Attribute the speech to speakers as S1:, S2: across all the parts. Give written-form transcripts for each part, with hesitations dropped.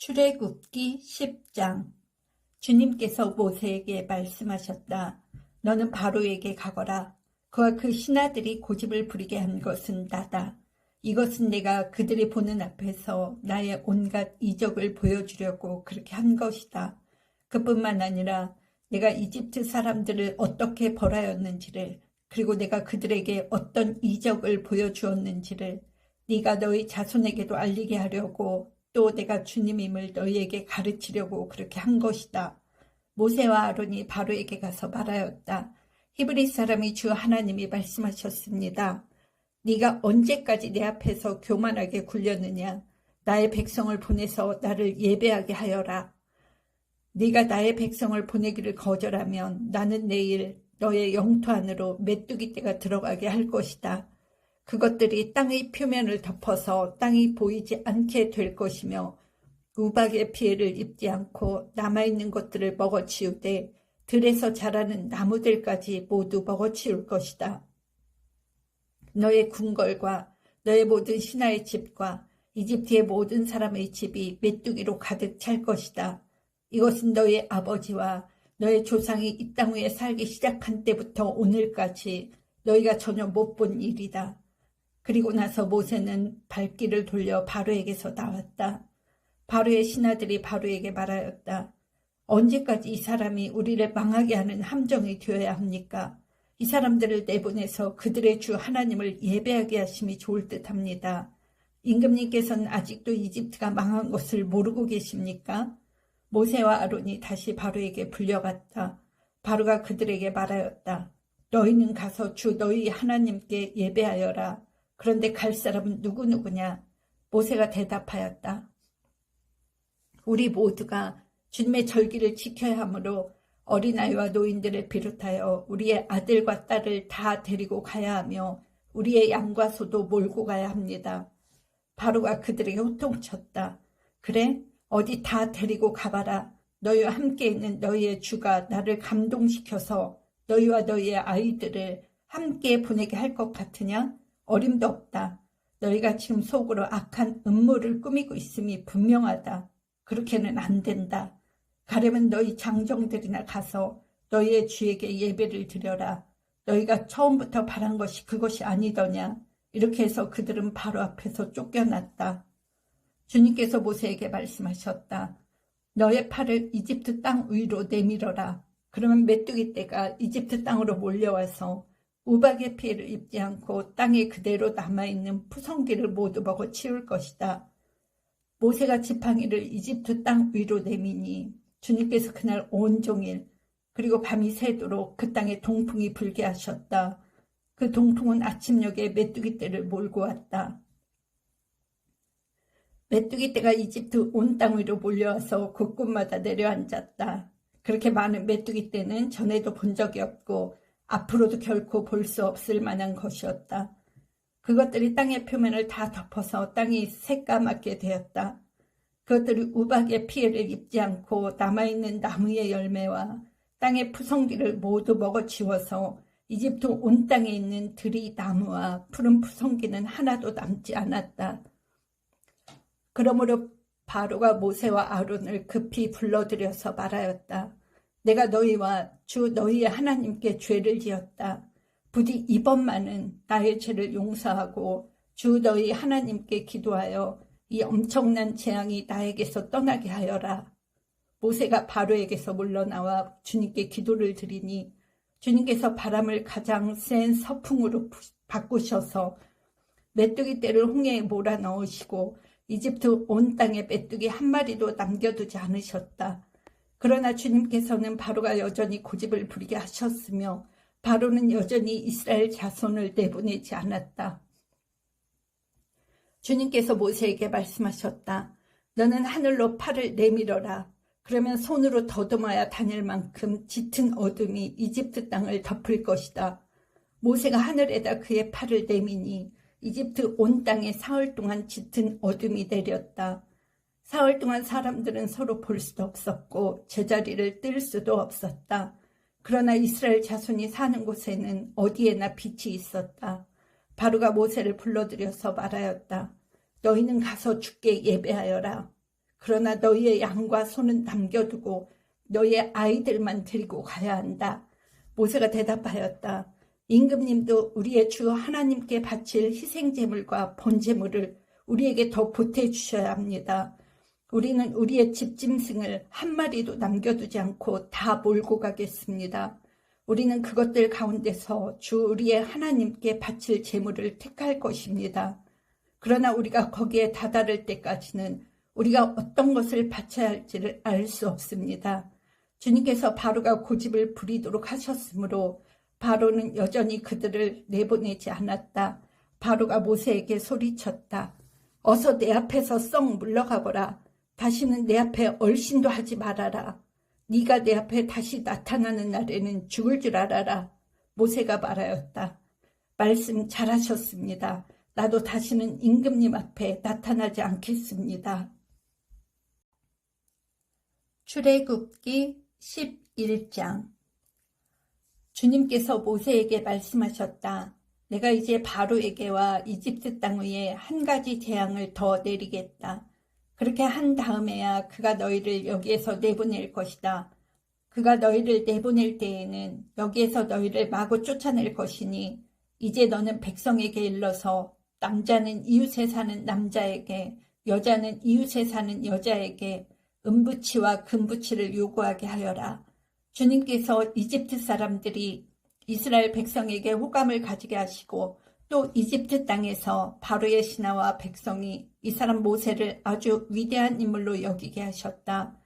S1: 출애굽기 10장. 주님께서 모세에게 말씀하셨다. 너는 바로에게 가거라. 그와 그 신하들이 고집을 부리게 한 것은 나다. 이것은 내가 그들이 보는 앞에서 나의 온갖 이적을 보여주려고 그렇게 한 것이다. 그뿐만 아니라 내가 이집트 사람들을 어떻게 벌하였는지를, 그리고 내가 그들에게 어떤 이적을 보여주었는지를 네가 너희 자손에게도 알리게 하려고, 또 내가 주님임을 너희에게 가르치려고 그렇게 한 것이다. 모세와 아론이 바로에게 가서 말하였다. 히브리 사람이 주 하나님이 말씀하셨습니다. 네가 언제까지 내 앞에서 교만하게 굴렸느냐? 나의 백성을 보내서 나를 예배하게 하여라. 네가 나의 백성을 보내기를 거절하면 나는 내일 너의 영토 안으로 메뚜기 떼가 들어가게 할 것이다. 그것들이 땅의 표면을 덮어서 땅이 보이지 않게 될 것이며 우박의 피해를 입지 않고 남아있는 것들을 먹어치우되 들에서 자라는 나무들까지 모두 먹어치울 것이다. 너의 궁궐과 너의 모든 신하의 집과 이집트의 모든 사람의 집이 메뚜기로 가득 찰 것이다. 이것은 너의 아버지와 너의 조상이 이 땅 위에 살기 시작한 때부터 오늘까지 너희가 전혀 못 본 일이다. 그리고 나서 모세는 발길을 돌려 바로에게서 나왔다. 바로의 신하들이 바로에게 말하였다. 언제까지 이 사람이 우리를 망하게 하는 함정이 되어야 합니까? 이 사람들을 내보내서 그들의 주 하나님을 예배하게 하심이 좋을 듯합니다. 임금님께서는 아직도 이집트가 망한 것을 모르고 계십니까? 모세와 아론이 다시 바로에게 불려갔다. 바로가 그들에게 말하였다. 너희는 가서 주 너희 하나님께 예배하여라. 그런데 갈 사람은 누구냐? 모세가 대답하였다. 우리 모두가 주님의 절기를 지켜야 하므로 어린아이와 노인들을 비롯하여 우리의 아들과 딸을 다 데리고 가야 하며 우리의 양과 소도 몰고 가야 합니다. 바로가 그들에게 호통쳤다. 그래? 어디 다 데리고 가봐라. 너희와 함께 있는 너희의 주가 나를 감동시켜서 너희와 너희의 아이들을 함께 보내게 할 것 같으냐? 어림도 없다. 너희가 지금 속으로 악한 음모를 꾸미고 있음이 분명하다. 그렇게는 안 된다. 가려면 너희 장정들이나 가서 너희의 주에게 예배를 드려라. 너희가 처음부터 바란 것이 그것이 아니더냐. 이렇게 해서 그들은 바로 앞에서 쫓겨났다. 주님께서 모세에게 말씀하셨다. 너의 팔을 이집트 땅 위로 내밀어라. 그러면 메뚜기 떼가 이집트 땅으로 몰려와서 우박의 피해를 입지 않고 땅에 그대로 남아있는 푸성기를 모두 먹어치울 것이다. 모세가 지팡이를 이집트 땅 위로 내미니 주님께서 그날 온종일 그리고 밤이 새도록 그 땅에 동풍이 불게 하셨다. 그 동풍은 아침녘에 메뚜기 떼를 몰고 왔다. 메뚜기 떼가 이집트 온 땅 위로 몰려와서 곳곳마다 내려앉았다. 그렇게 많은 메뚜기 떼는 전에도 본 적이 없고 앞으로도 결코 볼 수 없을 만한 것이었다. 그것들이 땅의 표면을 다 덮어서 땅이 새까맣게 되었다. 그것들이 우박의 피해를 입지 않고 남아있는 나무의 열매와 땅의 푸성기를 모두 먹어치워서 이집트 온 땅에 있는 들이 나무와 푸른 푸성기는 하나도 남지 않았다. 그러므로 바로가 모세와 아론을 급히 불러들여서 말하였다. 내가 너희와 주 너희의 하나님께 죄를 지었다. 부디 이번만은 나의 죄를 용서하고 주 너희 하나님께 기도하여 이 엄청난 재앙이 나에게서 떠나게 하여라. 모세가 바로에게서 물러나와 주님께 기도를 드리니 주님께서 바람을 가장 센 서풍으로 바꾸셔서 메뚜기 떼를 홍해에 몰아넣으시고 이집트 온 땅에 메뚜기 한 마리도 남겨두지 않으셨다. 그러나 주님께서는 바로가 여전히 고집을 부리게 하셨으며 바로는 여전히 이스라엘 자손을 내보내지 않았다. 주님께서 모세에게 말씀하셨다. 너는 하늘로 팔을 내밀어라. 그러면 손으로 더듬어야 다닐 만큼 짙은 어둠이 이집트 땅을 덮을 것이다. 모세가 하늘에다 그의 팔을 내미니 이집트 온 땅에 사흘 동안 짙은 어둠이 내렸다. 사흘 동안 사람들은 서로 볼 수도 없었고 제자리를 뜰 수도 없었다. 그러나 이스라엘 자손이 사는 곳에는 어디에나 빛이 있었다. 바로가 모세를 불러들여서 말하였다. 너희는 가서 주께 예배하여라. 그러나 너희의 양과 소는 남겨두고 너희의 아이들만 데리고 가야 한다. 모세가 대답하였다. 임금님도 우리의 주 하나님께 바칠 희생제물과 번제물을 우리에게 더 보태주셔야 합니다. 우리는 우리의 집짐승을 한 마리도 남겨두지 않고 다 몰고 가겠습니다. 우리는 그것들 가운데서 주 우리의 하나님께 바칠 제물을 택할 것입니다. 그러나 우리가 거기에 다다를 때까지는 우리가 어떤 것을 바쳐야 할지를 알 수 없습니다. 주님께서 바로가 고집을 부리도록 하셨으므로 바로는 여전히 그들을 내보내지 않았다. 바로가 모세에게 소리쳤다. 어서 내 앞에서 썩 물러가거라. 다시는 내 앞에 얼씬도 하지 말아라. 네가 내 앞에 다시 나타나는 날에는 죽을 줄 알아라. 모세가 말하였다. 말씀 잘하셨습니다. 나도 다시는 임금님 앞에 나타나지 않겠습니다. 출애굽기 11장. 주님께서 모세에게 말씀하셨다. 내가 이제 바로에게와 이집트 땅 위에 한 가지 재앙을 더 내리겠다. 그렇게 한 다음에야 그가 너희를 여기에서 내보낼 것이다. 그가 너희를 내보낼 때에는 여기에서 너희를 마구 쫓아낼 것이니 이제 너는 백성에게 일러서 남자는 이웃에 사는 남자에게, 여자는 이웃에 사는 여자에게 은부치와 금부치를 요구하게 하여라. 주님께서 이집트 사람들이 이스라엘 백성에게 호감을 가지게 하시고 또 이집트 땅에서 바로의 신하와 백성이 이 사람 모세를 아주 위대한 인물로 여기게 하셨다.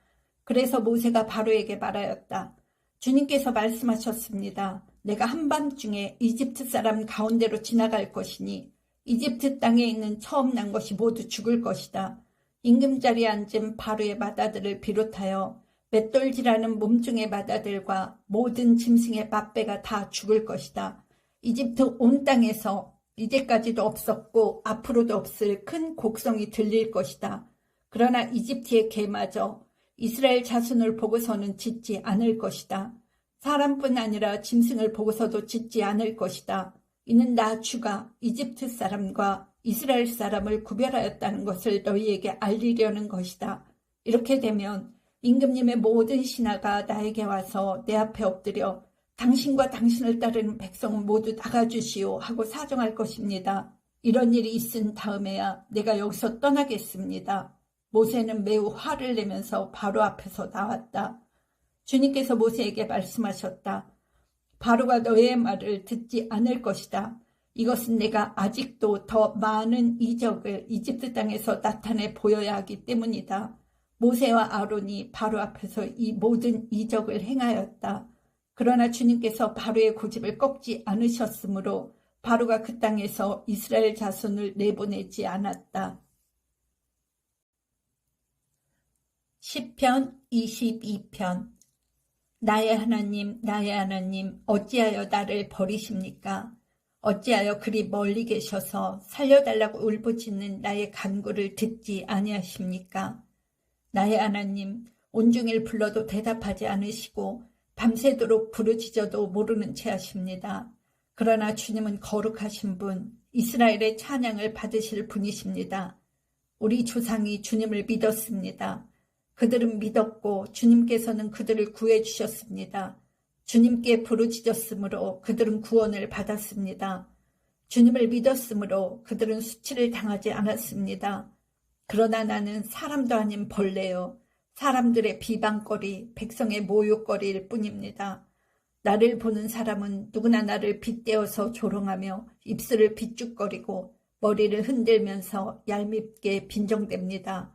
S1: 그래서 모세가 바로에게 말하였다. 주님께서 말씀하셨습니다. 내가 한밤중에 이집트 사람 가운데로 지나갈 것이니 이집트 땅에 있는 처음 난 것이 모두 죽을 것이다. 임금 자리에 앉은 바로의 맏아들을 비롯하여 맷돌질하는 몸중의 맏아들과 모든 짐승의 맏배가 다 죽을 것이다. 이집트 온 땅에서 이제까지도 없었고 앞으로도 없을 큰 곡성이 들릴 것이다. 그러나 이집트의 개마저 이스라엘 자손을 보고서는 짖지 않을 것이다. 사람뿐 아니라 짐승을 보고서도 짖지 않을 것이다. 이는 나 주가 이집트 사람과 이스라엘 사람을 구별하였다는 것을 너희에게 알리려는 것이다. 이렇게 되면 임금님의 모든 신하가 나에게 와서 내 앞에 엎드려 당신과 당신을 따르는 백성은 모두 나가주시오 하고 사정할 것입니다. 이런 일이 있은 다음에야 내가 여기서 떠나겠습니다. 모세는 매우 화를 내면서 바로 앞에서 나왔다. 주님께서 모세에게 말씀하셨다. 바로가 너의 말을 듣지 않을 것이다. 이것은 내가 아직도 더 많은 이적을 이집트 땅에서 나타내 보여야 하기 때문이다. 모세와 아론이 바로 앞에서 이 모든 이적을 행하였다. 그러나 주님께서 바로의 고집을 꺾지 않으셨으므로 바로가 그 땅에서 이스라엘 자손을 내보내지 않았다. 시편 22편. 나의 하나님, 나의 하나님, 어찌하여 나를 버리십니까? 어찌하여 그리 멀리 계셔서 살려달라고 울부짖는 나의 간구를 듣지 아니하십니까? 나의 하나님, 온종일 불러도 대답하지 않으시고 밤새도록 부르짖어도 모르는 채 하십니다. 그러나 주님은 거룩하신 분, 이스라엘의 찬양을 받으실 분이십니다. 우리 조상이 주님을 믿었습니다. 그들은 믿었고 주님께서는 그들을 구해주셨습니다. 주님께 부르짖었으므로 그들은 구원을 받았습니다. 주님을 믿었으므로 그들은 수치를 당하지 않았습니다. 그러나 나는 사람도 아닌 벌레요. 사람들의 비방거리, 백성의 모욕거리일 뿐입니다. 나를 보는 사람은 누구나 나를 빗대어서 조롱하며 입술을 비쭉거리고 머리를 흔들면서 얄밉게 빈정댑니다.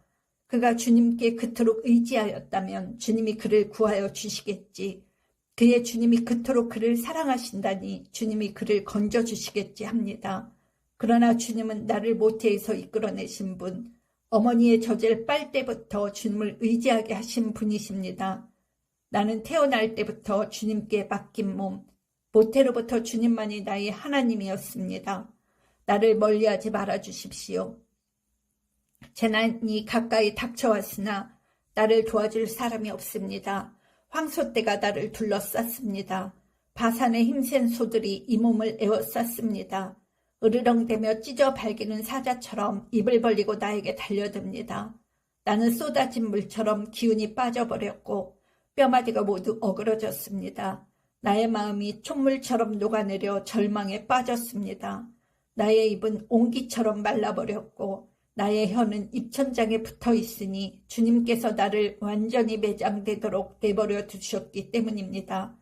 S1: 그가 주님께 그토록 의지하였다면 주님이 그를 구하여 주시겠지. 그의 주님이 그토록 그를 사랑하신다니 주님이 그를 건져주시겠지 합니다. 그러나 주님은 나를 모태에서 이끌어내신 분, 어머니의 젖을 빨 때부터 주님을 의지하게 하신 분이십니다. 나는 태어날 때부터 주님께 맡긴 몸, 모태로부터 주님만이 나의 하나님이었습니다. 나를 멀리하지 말아주십시오. 재난이 가까이 닥쳐왔으나 나를 도와줄 사람이 없습니다. 황소떼가 나를 둘러쌌습니다. 바산의 힘센 소들이 이 몸을 에워쌌습니다. 으르렁대며 찢어 발기는 사자처럼 입을 벌리고 나에게 달려듭니다. 나는 쏟아진 물처럼 기운이 빠져버렸고 뼈마디가 모두 어그러졌습니다. 나의 마음이 촛물처럼 녹아내려 절망에 빠졌습니다. 나의 입은 옹기처럼 말라버렸고 나의 혀는 입천장에 붙어 있으니 주님께서 나를 완전히 매장되도록 내버려 두셨기 때문입니다.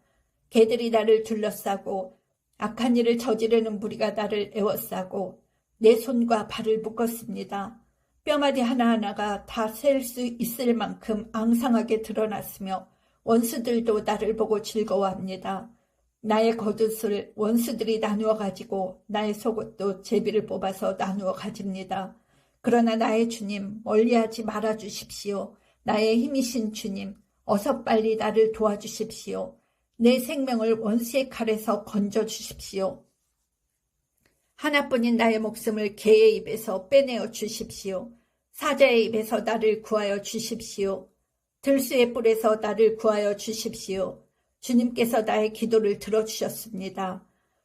S1: 개들이 나를 둘러싸고 악한 일을 저지르는 무리가 나를 에워싸고 내 손과 발을 묶었습니다. 뼈마디 하나하나가 다 셀 수 있을 만큼 앙상하게 드러났으며 원수들도 나를 보고 즐거워합니다. 나의 겉옷을 원수들이 나누어 가지고 나의 속옷도 제비를 뽑아서 나누어 가집니다. 그러나 나의 주님, 멀리하지 말아 주십시오. 나의 힘이신 주님, 어서 빨리 나를 도와주십시오. 내 생명을 원수의 칼에서 건져 주십시오. 하나뿐인 나의 목숨을 개의 입에서 빼내어 주십시오. 사자의 입에서 나를 구하여 주십시오. 들수의 뿔에서 나를 구하여 주십시오. 주님께서 나의 기도를 들어주셨습니다.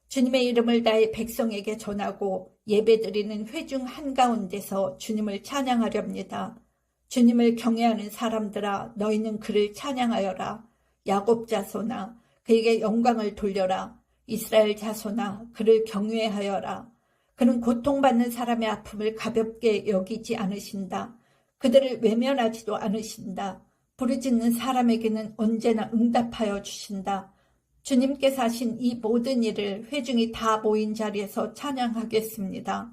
S1: 주님의 이름을 나의 백성에게 전하고 예배드리는 회중 한가운데서 주님을 찬양하렵니다. 주님을 경외하는 사람들아, 너희는 그를 찬양하여라. 야곱 자손아, 그에게 영광을 돌려라. 이스라엘 자손아, 그를 경외하여라. 그는 고통받는 사람의 아픔을 가볍게 여기지 않으신다. 그들을 외면하지도 않으신다. 부르짖는 사람에게는 언제나 응답하여 주신다. 주님께서 하신 이 모든 일을 회중이 다 모인 자리에서 찬양하겠습니다.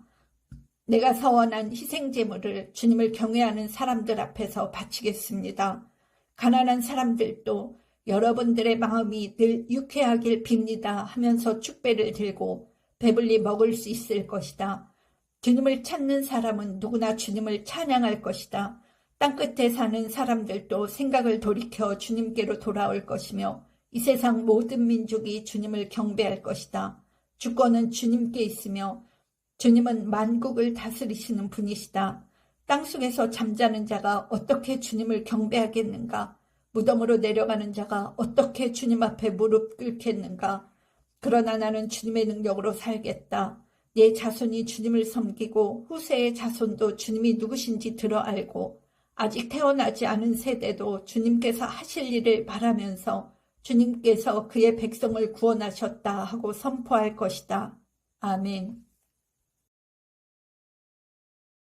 S1: 내가 서원한 희생제물을 주님을 경외하는 사람들 앞에서 바치겠습니다. 가난한 사람들도 여러분들의 마음이 늘 유쾌하길 빕니다 하면서 축배를 들고 배불리 먹을 수 있을 것이다. 주님을 찾는 사람은 누구나 주님을 찬양할 것이다. 땅끝에 사는 사람들도 생각을 돌이켜 주님께로 돌아올 것이며 이 세상 모든 민족이 주님을 경배할 것이다. 주권은 주님께 있으며 주님은 만국을 다스리시는 분이시다. 땅속에서 잠자는 자가 어떻게 주님을 경배하겠는가? 무덤으로 내려가는 자가 어떻게 주님 앞에 무릎 꿇겠는가? 그러나 나는 주님의 능력으로 살겠다. 내 자손이 주님을 섬기고 후세의 자손도 주님이 누구신지 들어 알고 아직 태어나지 않은 세대도 주님께서 하실 일을 바라면서 주님께서 그의 백성을 구원하셨다 하고 선포할 것이다. 아멘.